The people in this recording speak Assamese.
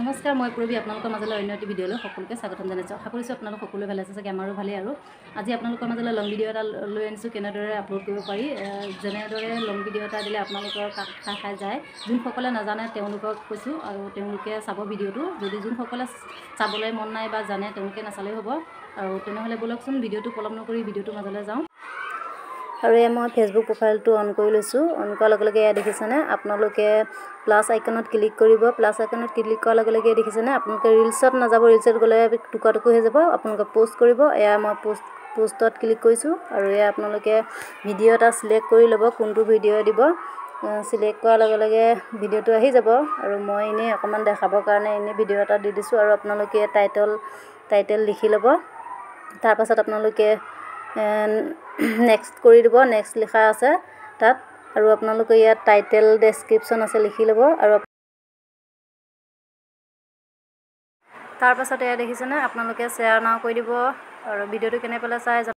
নমস্কাৰ, মই পূৰবী আপোনালোকৰ মাজলৈ অন্য এটি ভিডিঅ'লৈ সকলোকে স্বাগতম জনাইছোঁ। আশা কৰিছোঁ আপোনালোক সকলোৱে ভালে আছে চাগে, আমাৰো ভালেই। আৰু আজি আপোনালোকৰ মাজলৈ লং ভিডিঅ' এটা লৈ আনিছোঁ, কেনেদৰে আপলোড কৰিব পাৰি। যেনেদৰে লং ভিডিঅ' এটা দিলে আপোনালোকৰ কাষ খাই যায়, যোনসকলে নাজানে তেওঁলোকক কৈছোঁ, আৰু তেওঁলোকে চাব ভিডিঅ'টো। যদি যোনসকলে চাবলৈ মন নাই বা জানে তেওঁলোকে নাচালেও হ'ব। আৰু তেনেহ'লে ব'লকচোন ভিডিঅ'টো পলম নকৰি ভিডিঅ'টোৰ মাজলৈ যাওঁ। আৰু এয়া মই ফেচবুক প্ৰফাইলটো অন কৰি লৈছোঁ। অন কৰাৰ লগে লগে এয়া দেখিছেনে, আপোনালোকে প্লাছ আইকনত ক্লিক কৰিব। প্লাছ আইকনত ক্লিক কৰাৰ লগে লগে দেখিছেনে, আপোনালোকে ৰিলছত নাযাব, ৰিলছত গ'লে টুকুৰা টুকুৰ হৈ যাব। আপোনালোকে প'ষ্ট কৰিব। এয়া মই প'ষ্টত ক্লিক কৰিছোঁ। আৰু এয়া আপোনালোকে ভিডিঅ' এটা চিলেক্ট কৰি ল'ব, কোনটো ভিডিঅ' দিব। চিলেক্ট কৰাৰ লগে লগে ভিডিঅ'টো আহি যাব। আৰু মই এনেই অকণমান দেখাবৰ কাৰণে এনেই ভিডিঅ' এটা দি দিছোঁ। আৰু আপোনালোকে টাইটেল লিখি ল'ব। তাৰপাছত আপোনালোকে নেক্সট কৰি দিব। নেক্সট লিখা আছে তাত। আৰু আপোনালোকে ইয়াত টাইটেল ডেছক্ৰিপশ্যন আছে, লিখি ল'ব। আৰু তাৰপাছত এয়া দেখিছেনে, আপোনালোকে শ্বেয়াৰ নাও কৰি দিব। আৰু ভিডিঅ'টো কেনে পালে চাই